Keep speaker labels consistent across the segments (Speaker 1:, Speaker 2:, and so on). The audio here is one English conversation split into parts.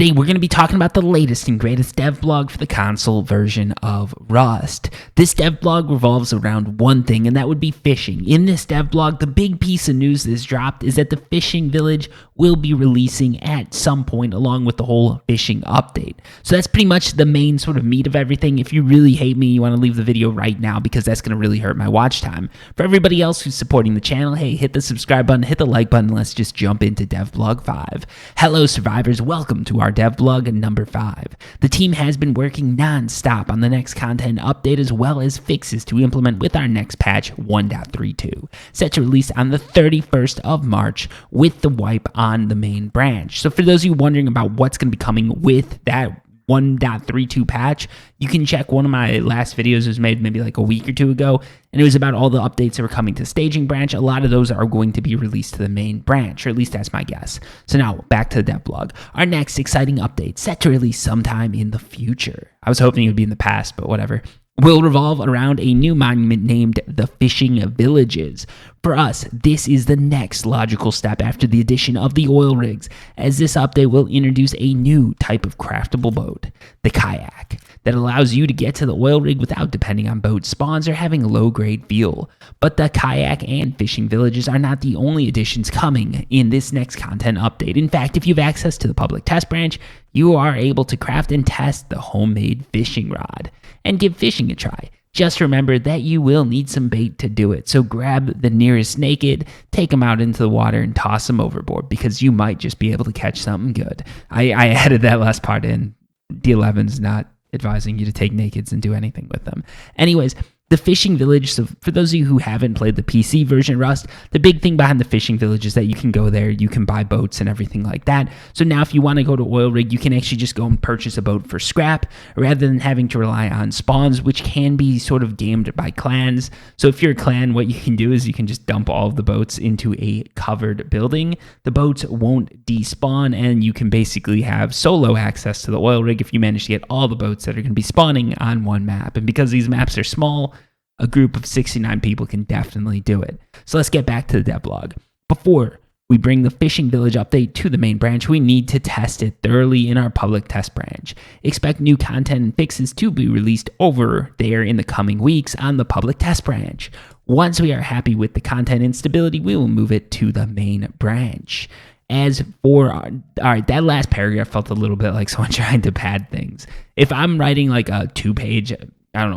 Speaker 1: Today we're going to be talking about the latest and greatest devblog for the console version of Rust. This devblog revolves around one thing, and that would be fishing. In this devblog, the big piece of news that's dropped is that the Fishing Village will be releasing at some point along with the whole fishing update. So that's pretty much the main sort of meat of everything. If you really hate me, you want to leave the video right now because that's going to really hurt my watch time. For everybody else who's supporting the channel, hey, hit the subscribe button, hit the like button, let's just jump into devblog 5. Hello survivors, welcome to our devblog number 5. The team has been working non-stop on the next content update as well as fixes to implement with our next patch 1.32, set to release on the 31st of March with the wipe on the main branch. So for those of you wondering about what's going to be coming with that 1.32 patch, you can check one of my last videos. It was made maybe like a week or two ago, and it was about all the updates that were coming to staging branch. A lot of those are going to be released to the main branch, or at least that's my guess. So now back to the devblog. Our next exciting update, set to release sometime in the future. I was hoping it would be in the past, but whatever. Will revolve around a new monument named the Fishing Villages. For us, this is the next logical step after the addition of the oil rigs, as this update will introduce a new type of craftable boat, the kayak, that allows you to get to the oil rig without depending on boat spawns or having low-grade fuel. But the kayak and fishing villages are not the only additions coming in this next content update. In fact, if you have access to the public test branch, you are able to craft and test the homemade fishing rod and give fishing a try. Just remember that you will need some bait to do it, so grab the nearest naked, take them out into the water, and toss them overboard because you might just be able to catch something good. I added that last part in. D11's not advising you to take nakeds and do anything with them. Anyways, the Fishing Village, so for those of you who haven't played the PC version Rust, the big thing behind the Fishing Village is that you can go there, you can buy boats and everything like that. So now if you want to go to oil rig, you can actually just go and purchase a boat for scrap rather than having to rely on spawns, which can be sort of gamed by clans. So if you're a clan, what you can do is you can just dump all of the boats into a covered building. The boats won't despawn, and you can basically have solo access to the oil rig if you manage to get all the boats that are going to be spawning on one map. And because these maps are small, a group of 69 people can definitely do it. So let's get back to the devlog. Before we bring the Fishing Village update to the main branch, we need to test it thoroughly in our public test branch. Expect new content and fixes to be released over there in the coming weeks on the public test branch. Once we are happy with the content and stability, we will move it to the main branch. As for, all right, that last paragraph felt a little bit like someone trying to pad things. If I'm writing like a 2-page,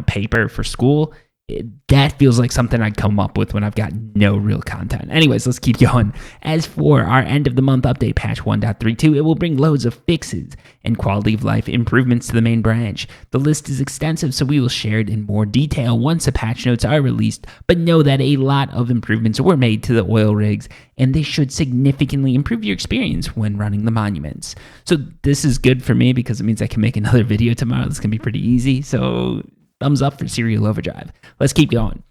Speaker 1: paper for school, that feels like something I'd come up with when I've got no real content. Anyways, let's keep going. As for our end of the month update, patch 1.32, it will bring loads of fixes and quality of life improvements to the main branch. The list is extensive, so we will share it in more detail once the patch notes are released, but know that a lot of improvements were made to the oil rigs, and they should significantly improve your experience when running the monuments. So this is good for me because it means I can make another video tomorrow. That's going to be pretty easy, so thumbs up for Serial Overdrive. Let's keep going.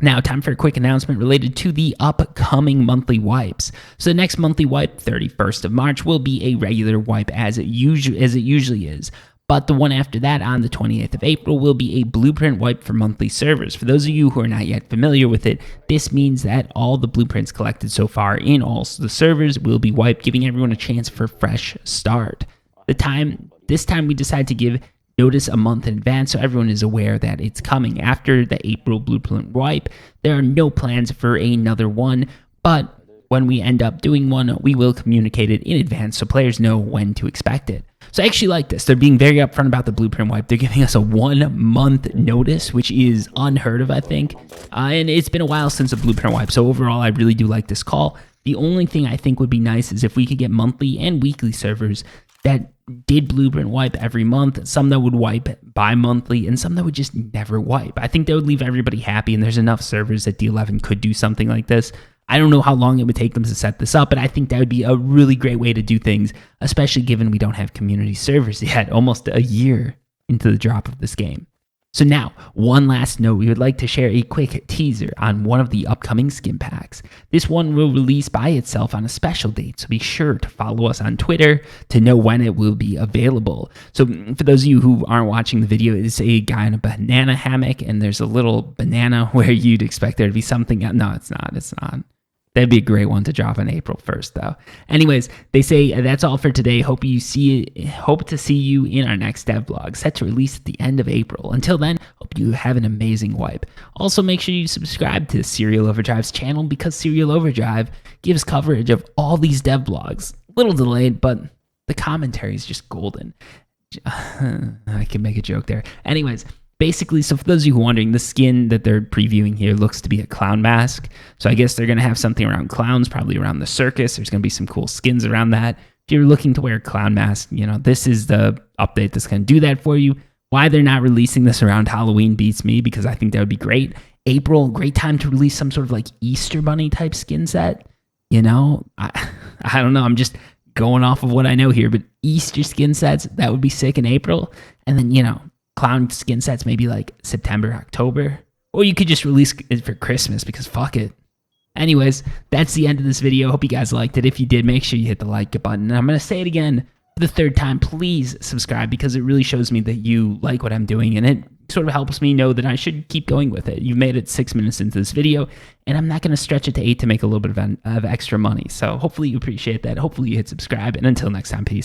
Speaker 1: Now, time for a quick announcement related to the upcoming monthly wipes. So the next monthly wipe, 31st of March, will be a regular wipe as it usually is. But the one after that, on the 28th of April, will be a blueprint wipe for monthly servers. For those of you who are not yet familiar with it, this means that all the blueprints collected so far in all the servers will be wiped, giving everyone a chance for a fresh start. This time we decided to give notice a month in advance so everyone is aware that it's coming. After the April blueprint wipe, there are no plans for another one, but when we end up doing one, we will communicate it in advance so players know when to expect it. So I actually like this. They're being very upfront about the blueprint wipe. They're giving us a 1-month notice, which is unheard of, I think. And it's been a while since a blueprint wipe, so overall I really do like this call. The only thing I think would be nice is if we could get monthly and weekly servers that did blueprint wipe every month, some that would wipe bi-monthly, and some that would just never wipe. I think that would leave everybody happy, and there's enough servers that D11 could do something like this. I don't know how long it would take them to set this up, but I think that would be a really great way to do things, especially given we don't have community servers yet, almost a year into the drop of this game. So now, one last note, we would like to share a quick teaser on one of the upcoming skin packs. This one will release by itself on a special date, so be sure to follow us on Twitter to know when it will be available. So for those of you who aren't watching the video, it's a guy in a banana hammock, and there's a little banana where you'd expect there to be something. No, it's not. That'd be a great one to drop on April 1st, though. Anyways, they say that's all for today. Hope to see you in our next devlog, set to release at the end of April. Until then, hope you have an amazing wipe. Also, make sure you subscribe to Serial Overdrive's channel because Serial Overdrive gives coverage of all these devlogs. A little delayed, but the commentary is just golden. I can make a joke there. Anyways, basically, so for those of you who are wondering, the skin that they're previewing here looks to be a clown mask. So I guess they're going to have something around clowns, probably around the circus. There's going to be some cool skins around that. If you're looking to wear a clown mask, this is the update that's going to do that for you. Why they're not releasing this around Halloween beats me, because I think that would be great. April, great time to release some sort of like Easter Bunny type skin set. I don't know. I'm just going off of what I know here, but Easter skin sets, that would be sick in April. And then, clown skin sets maybe like September, October, or you could just release it for Christmas because fuck it. Anyways, that's the end of this video. Hope you guys liked it. If you did, make sure you hit the like button. And I'm going to say it again for the third time. Please subscribe because it really shows me that you like what I'm doing, and it sort of helps me know that I should keep going with it. You've made it 6 minutes into this video, and I'm not going to stretch it to 8 to make a little bit of extra money. So hopefully you appreciate that. Hopefully you hit subscribe, and until next time, peace.